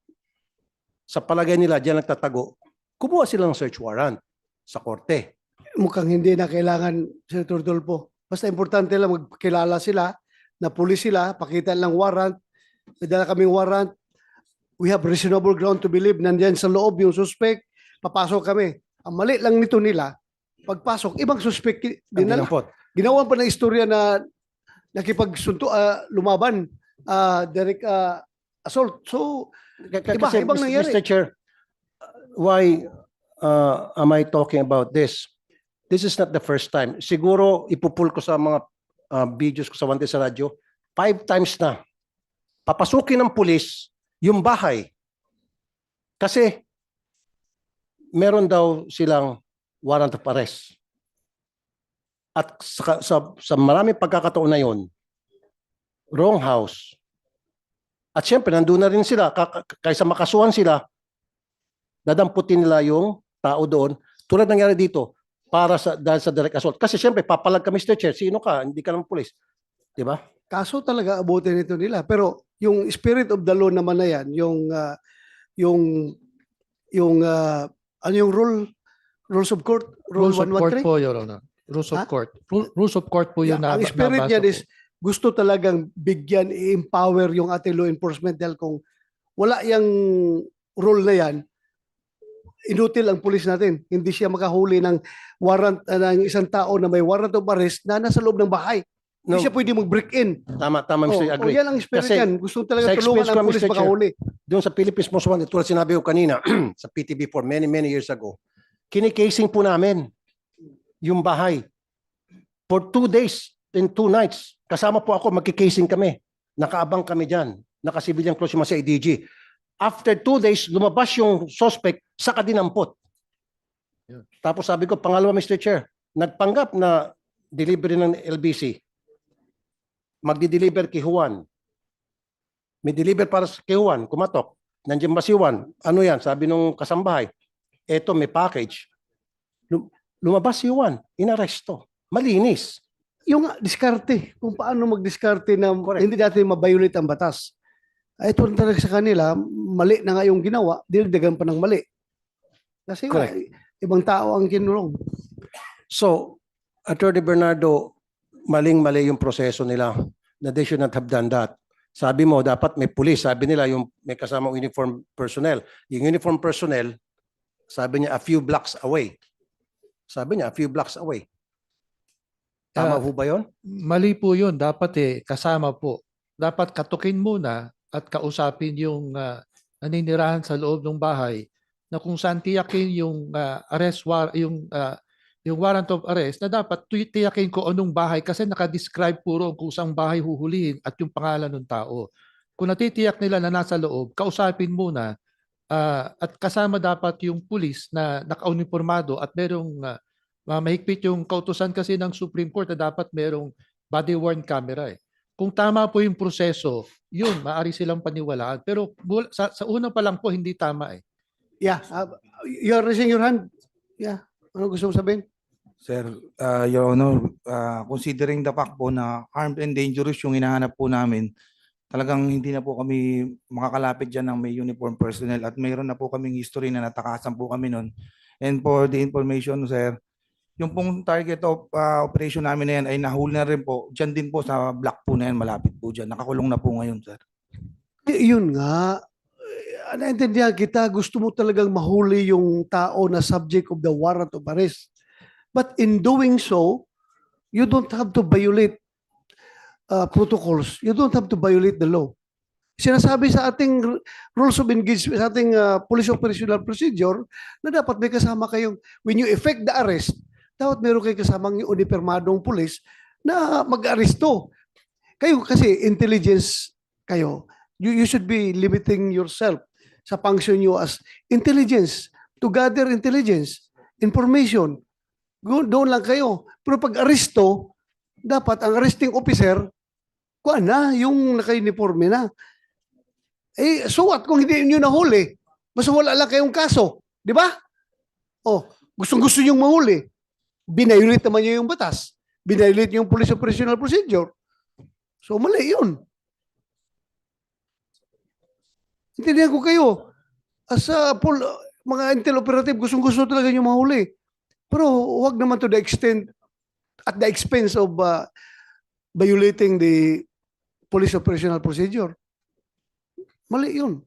sa palagay nila diyan nagtatago, kumuha sila ng search warrant sa korte. Mukhang hindi na kailangan, Senator Dolpo. Basta importante lang magkilala sila, na pulis sila, pakita lang warrant, may dala kaming warrant, we have reasonable ground to believe nandiyan sa loob yung suspect, papasok kami. Ang mali lang nito nila, pagpasok, ibang suspect Ang dinampot. ginawa pa ng istorya na lumaban, direct assault. So, Kasi, ibang nangyari. Mr. Chair, why am I talking about this? This is not the first time. Siguro ipupul ko sa mga videos ko sa Wante sa radyo, 5 times na papasukin ng pulis yung bahay. Kasi meron daw silang warrant of arrest. At sa maraming pagkakataon na yun, wrong house. At syempre, nandun na rin sila. Kaysa makasuhan sila, dadamputin nila yung tao doon. Tulad nangyari dito, dahil sa direct assault. Kasi syempre, papalag ka, Mr. Chair, sino ka? Hindi ka naman pulis. Diba? kaso talaga abutin ito nila. Pero yung spirit of the law naman na yan, ano yung rules of court? Rule Rules of court 113? po, Your Honor. Rules of Ha? court. Rules of court po yun Yeah, na ang spirit nabasa niyan ko. is gusto talagang bigyan, i-empower yung ating law enforcement dahil kung wala yung role na yan, inutil ang pulis natin. Hindi siya makahuli ng warrant ng isang tao na may warrant of arrest na nasa loob ng bahay. No, Hindi siya pwede mag-break in. tama, Mr. Oh, Agree. yan ang spirit Kasi yan. Gusto talaga sa tulungan experience ang ko, pulis Mr. Chair, makahuli. Doon sa Philippines Most Wanted, tulad sinabi ko kanina sa PTB for many years ago, kinikasing po namin yung bahay. For 2 days and 2 nights, kasama po ako, magkikasing kami. Nakaabang kami dyan. Nakasibilyang close yung mga sa ADG. After 2 days, lumabas yung suspect sa kadinampot. Yeah. Tapos sabi ko, pangalawa, Mr. Chair, nagpanggap na delivery ng LBC. Magdi-deliver kay Juan. May deliver para kay Juan, kumatok. Nandiyan ba si Juan? Ano yan? Sabi nung kasambahay. Eto, may package. Lumabas si Juan, inaresto. Malinis. Yung diskarte, kung paano mag-diskarte na Correct. hindi natin mabiolate ang batas. Ito na talaga sa kanila, mali na nga yung ginawa, dinagdagan pa ng mali. Kasi nga, Correct. ibang tao ang kinulong. So, Attorney Bernardo, maling-mali yung proseso nila na they should not have done that. Sabi mo, dapat may pulis. Sabi nila, yung may kasamang uniform personnel. Yung uniform personnel, sabi niya, a few blocks away. Sabi niya, a few blocks away. Tama po ba yun? Mali po yun. Dapat kasama po. Dapat katukin muna at kausapin yung naninirahan sa loob ng bahay na kung saan tiyakin yung yung warrant of arrest na dapat tiyakin ko anong bahay kasi nakadescribe puro kung saan bahay huhulihin at yung pangalan ng tao. Kung natitiyak nila na nasa loob, kausapin muna at kasama dapat yung pulis na naka-uniformado at merong mahigpit yung kautusan kasi ng Supreme Court na dapat merong body-worn camera. Kung tama po yung proseso, yun, maaari silang paniwalaan. Pero sa una pa lang po, hindi tama . Yeah, you are raising your hand. Yeah, ano gusto mo sabihin? Sir, Your Honor, considering the fact po na armed and dangerous yung hinahanap po namin, talagang hindi na po kami makakalapit dyan ng may uniform personnel at mayroon na po kaming history na natakasan po kami nun. And for the information, sir, yung pong target of operation namin na yan ay nahuli na rin po. Diyan din po sa block po na yan, malapit po dyan. Nakakulong na po ngayon, sir. Yun nga, naintindihan kita, gusto mo talagang mahuli yung tao na subject of the warrant of arrest. But in doing so, you don't have to violate protocols. You don't have to violate the law. Sinasabi sa ating rules of engagement, sa ating police operational procedure, na dapat may kasama kayong, when you effect the arrest, dapat meron kayo kasamang unipermadong pulis na mag-aresto. Kayo kasi intelligence kayo. You should be limiting yourself sa function nyo as intelligence, to gather intelligence, information. Doon lang kayo. Pero pag aresto, dapat ang arresting officer, kuan na, yung naka-uniforme na. Eh, so what kung hindi nyo nahuli? Basta wala lang kayong kaso. Di ba? Oh, gustong-gusto nyo mahuli. Binayulit naman nyo yung batas. Binayulit yung police operational procedure. So, mali yun. Intindihan ko kayo. As a mga intel operative, gustong-gusto talaga nyo mahuli. Pero huwag naman to the extent, at the expense of violating the police operational procedure. Mali yun.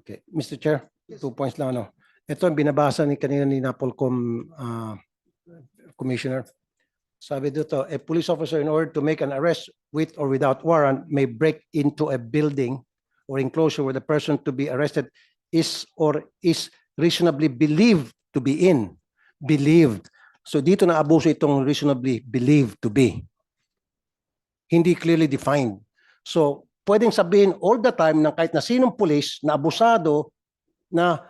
Okay, Mr. Chair, 2 points lang ano. Ito ang binabasa ni kanina ni Napolcom Commissioner. Sabi dito, a police officer in order to make an arrest with or without warrant may break into a building or enclosure where the person to be arrested is or is reasonably believed to be in. Believed. So dito na abuso itong reasonably believed to be. Hindi clearly defined. So pwedeng sabihin all the time ng kahit na sinong police na abusado na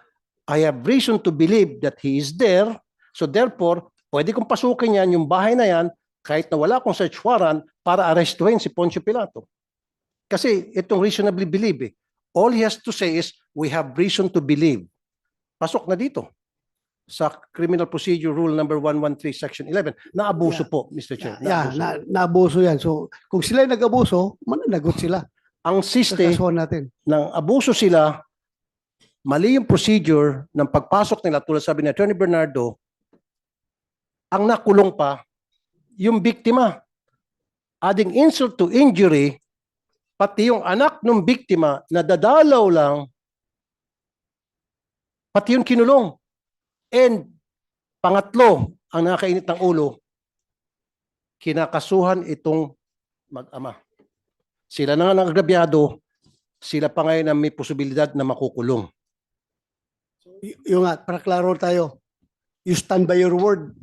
I have reason to believe that he is there. So therefore, pwede kong pasukin yan, yung bahay na yan, kahit na wala akong search warrant para arrestuhin si Poncio Pilato. Kasi itong reasonably believe eh. All he has to say is, we have reason to believe. Pasok na dito sa Criminal Procedure Rule number 113, Section 11. Naabuso po, Mr. Chair. Yeah, Naabuso. naabuso yan. So, kung sila ay nag-abuso, mananagot sila. Ang Sa siste kasuhan natin. ng abuso sila, mali yung procedure ng pagpasok nila tulad sabi ni Attorney Bernardo, ang nakulong pa yung biktima. Adding insult to injury, pati yung anak ng biktima na dadalaw lang, pati yung kinulong. And pangatlo, ang nakakainit ng ulo, kinakasuhan itong mag-ama. Sila na nga ang agrabyado, sila pa ngayon na may posibilidad na makukulong. Yung nga, para klaro tayo, you stand by your word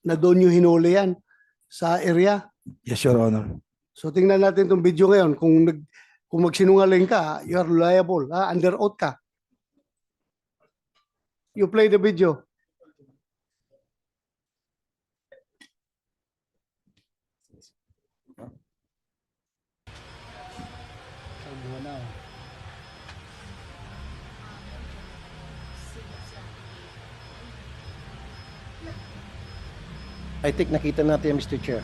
na doon yung hinuli yan sa area. Yes, Your Honor. So tingnan natin itong video ngayon. Kung magsinungaling ka, you are liable. Under oath ka. You play the video. I think nakita natin yan, Mr. Chair.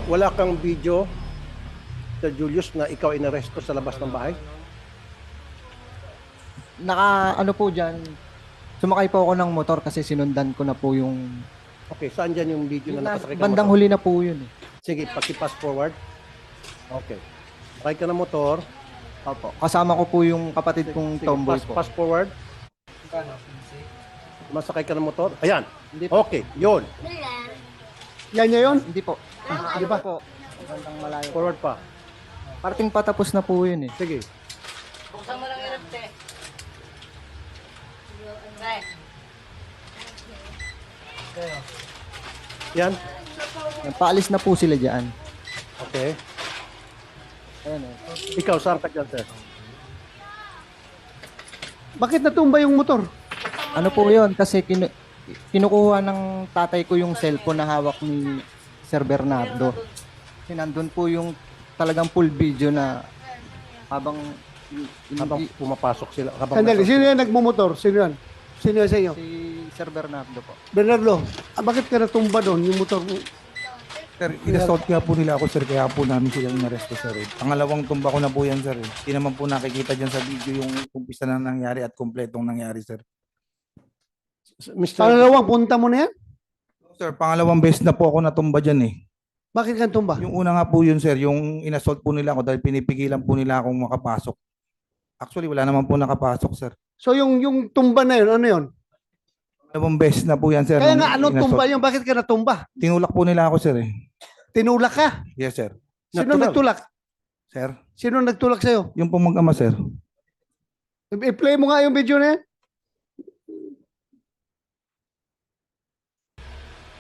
Wala kang video, Sir Julius, na ikaw inaresto sa labas ng bahay? Ano po dyan, sumakay po ako ng motor kasi sinundan ko na po yung Okay, saan dyan yung video na nakasakay ka ng bandang motor? huli na po yun. Sige, paki-pass forward. Okay. Sakay ka ng motor. Opo. Kasama ko po yung kapatid kong Sige, tomboy po. pass forward. Masakay ka ng motor. Ayan. Hindi po. Okay, yun. Yan niya yun? Hindi po. Hindi pa po. Bandang malayo. Forward pa. Parting patapos na po yun eh. Sige. Buksan mo lang yung te. Right. Yan. Paalis na po sila dyan. Okay. Ayan eh. Ikaw, saan ka dyan, sir? Bakit natumba yung motor? Ano po yun? Kasi kinukuha ng tatay ko yung cellphone na hawak ni Sir Bernardo. Kasi nandun po yung talagang full video na habang Pumapasok sila. Habang Sandali, sino yan nagmumotor? Sino yan? Sino yan sa inyo? si Sir Bernardo po. Bernardo, bakit ka natumba doon yung motor mo? Sir, inassault kaya po nila ako, sir, kaya po namin sila inaresto, sir. Pangalawang tumba ko na po yan, sir. Hindi naman po nakikita dyan sa video yung umpisa na nangyari at kompletong nangyari, sir. Mr. Pangalawang punta mo na yan? Sir, pangalawang beses na po ako natumba dyan eh. Bakit ka tumba? Yung una nga po yun, sir, yung inassault po nila ako dahil pinipigilan po nila akong makapasok. Actually, wala naman po nakapasok, sir. So yung tumba na yun, ano yun? Pangalawang beses na po yan, sir. Kaya nung nga, ano inassault. tumba yun? Bakit ka natumba? Tinulak po nila ako, sir eh. Tinulak ka? Yes, sir. Sino Natural. nagtulak? Sir, Sino nagtulak sa'yo? yung po mag-ama, sir. I-play mo nga yung video na yan.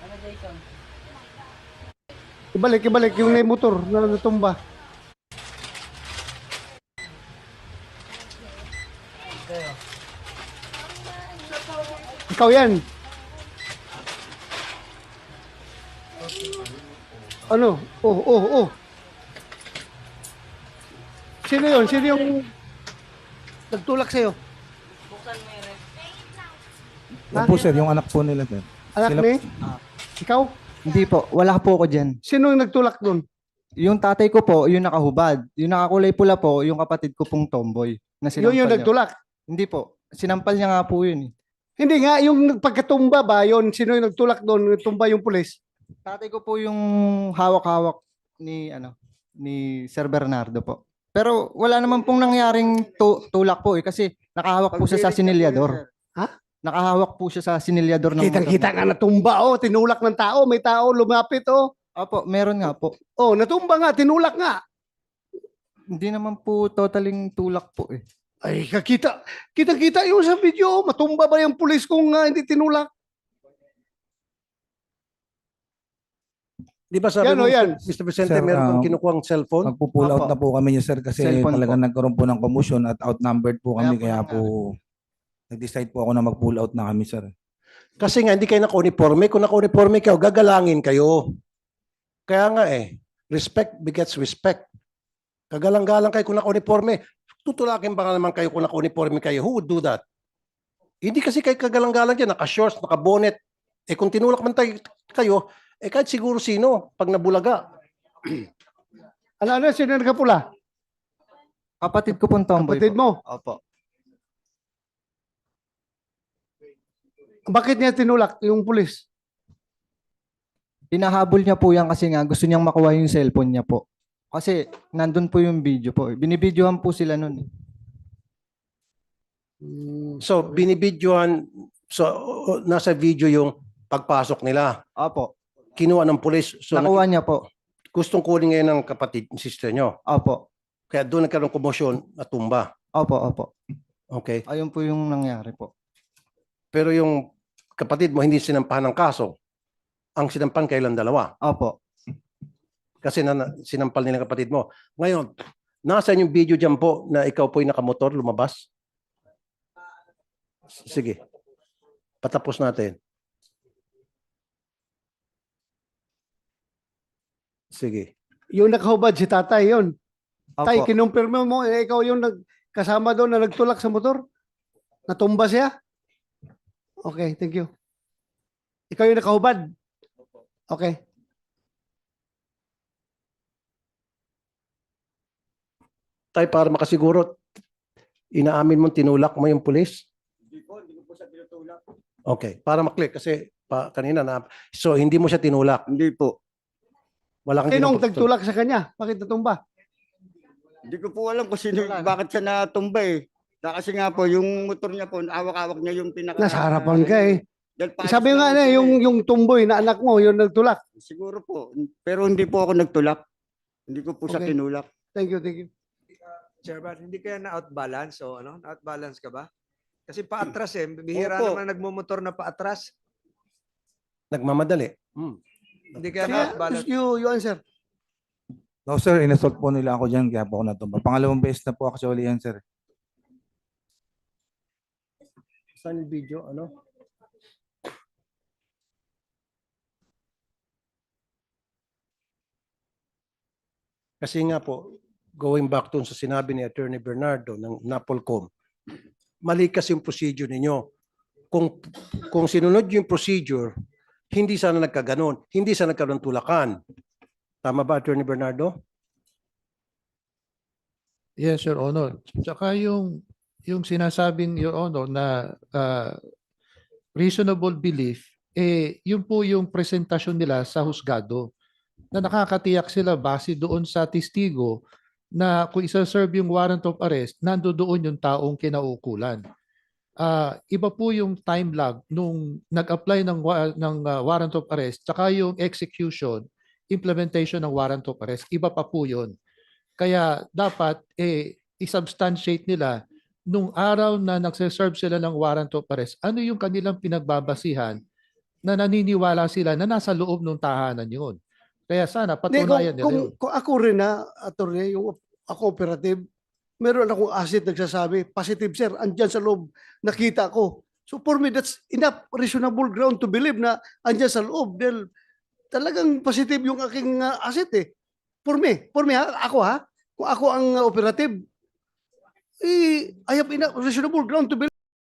Ano, Jason? Ibalik yung may motor na natumba. Ikaw yan. Ano? Oh. Sino yun? Sino yung nagtulak sa'yo? Buksan mo yung ref. Yan po sir, yung anak po nila sir. Anak Sila- ni? Ikaw? Hindi po, wala po ako dyan. Sino yung nagtulak doon? Yung tatay ko po, yung nakahubad. Yung nakakulay pula po, yung kapatid ko pong tomboy. Na Yun yung sinampal niya. nagtulak. Hindi po. Sinampal niya nga po yun. Hindi nga, yung pagkatumba ba, yun, sino yung nagtulak doon, tumba yung pulis? Tatay ko po yung hawak-hawak ni Sir Bernardo po. Pero wala naman pong nangyaring tulak po kasi nakahawak po siya sa sinilyador. Ha? Nakahawak po siya sa sinilyador ng Kitang-kita nga natumba, oh, tinulak ng tao, may tao lumapit, oh. Opo, meron nga po. Oh, natumba nga, tinulak nga. Hindi naman po totaling tulak po eh. Ay, kita yung sa video, matumba ba yung pulis kung hindi tinulak? Di ba sabi Yan, mo, o, yan. Mr. Vicente, Sir, meron kang kinukuhang cellphone? Magpo-pull out Opo. na po kami niya sir kasi Cellphone talagang po. nagkaroon po ng commotion at outnumbered po kami Kaya kaya po po nag-decide po ako na mag-pull out na kami sir. Kasi nga, hindi kayo naka-uniforme. Kung naka-uniforme kayo, gagalangin kayo. Kaya nga respect begets respect. Kagalang-galang kayo kung naka-uniforme. Tutulakin ba naman kayo kung naka-uniforme kayo? Who would do that? Hindi kasi kayo kagalang-galang dyan, naka-shorts, naka-bonnet. Kung tinulak man kayo, kahit siguro sino, pag nabulaga. Ano, sino yung nagkapula? Kapatid ko pong tomboy Kapatid po. mo? Opo. Bakit niya tinulak yung pulis? Hinahabol niya po yan kasi nga gusto niyang makuha yung cellphone niya po. Kasi nandun po yung video po. Binibidyohan po sila nun. So, binibidyohan, nasa video yung pagpasok nila. Opo. Kinuha ng pulis. So, Nakuha niya po. gustong kunin ngayon ng kapatid, sister nyo. Opo. Kaya doon nagkaroon komosyon, natumba. Opo. Okay. Ayun po yung nangyari po. Pero yung kapatid mo hindi sinampahan ng kaso. Ang sinampahan kailan dalawa. Opo. Kasi sinampal nila kapatid mo. Ngayon, nasaan yung video dyan po na ikaw po'y nakamotor lumabas? Sige. Patapos natin. Sige. Yung nakahubad si tatay yun. Tay, Opo. kinumpirma mo, ikaw yung kasama doon na nagtulak sa motor? Natumba siya? Okay, thank you. Ikaw yung nakahubad? Okay. Tay, para makasiguro, inaamin mo tinulak mo yung pulis? Hindi ko po siya tinutulak. Okay. Para maklik kasi kanina na. So, hindi mo siya tinulak. Hindi po. Wala kang Sinong tinutulak. nagtulak sa kanya? Bakit natumba? Hindi ko po alam kung sino, bakit siya natumba eh. Kasi nga po, yung motor niya po, hawak-hawak niya yung pinaka... Nasa harapan ka eh. Dahil paayos Sabi nga lang na, sila eh. yung tumboy na anak mo, yung nagtulak. Siguro po. Pero hindi po ako nagtulak. Hindi ko po siya Okay. tinulak. Thank you, thank you. Chairman, hindi kaya na-outbalance o ano? Na-outbalance ka ba? Kasi paatras eh. Bihira Opo. naman nagmumotor na paatras. Nagmamadali. Hindi kaya Sige, na-outbalance. you answer. No sir, inassault po nila ako dyan kaya po ako natumba. Pangalawang beses na po actually yan sir. Saan yung video? Ano? Kasi nga po, going back to sa sinabi ni Attorney Bernardo ng Napolcom, mali kasi yung procedure ninyo. Kung sinunod yung procedure, hindi sana nagkaganon, hindi sana nagkaroon tulakan. Tama ba, Attorney Bernardo? Yes, Your Honor. Tsaka yung sinasabing, Your Honor, na reasonable belief, yun po yung presentasyon nila sa husgado na nakakatiyak sila base doon sa testigo na kung isa-serve yung warrant of arrest, nandoon yung taong kinaukulan. Iba po yung time lag nung nag-apply ng warrant of arrest tsaka yung execution, implementation ng warrant of arrest. Iba pa po yun. Kaya dapat i-substantiate nila nung araw na nagse-serve sila ng warrant of arrest, ano yung kanilang pinagbabasihan na naniniwala sila na nasa loob ng tahanan yun. Kaya sana patunayan nila yun. Kung ako rin na, attorney, yung ako operative, meron akong asset nagsasabi, positive sir, andyan sa loob, nakita ko. So for me, that's enough reasonable ground to believe na andyan sa loob. Dahil talagang positive yung aking asset eh. For me ha, ako ha, kung ako ang operative, I have enough reasonable ground to believe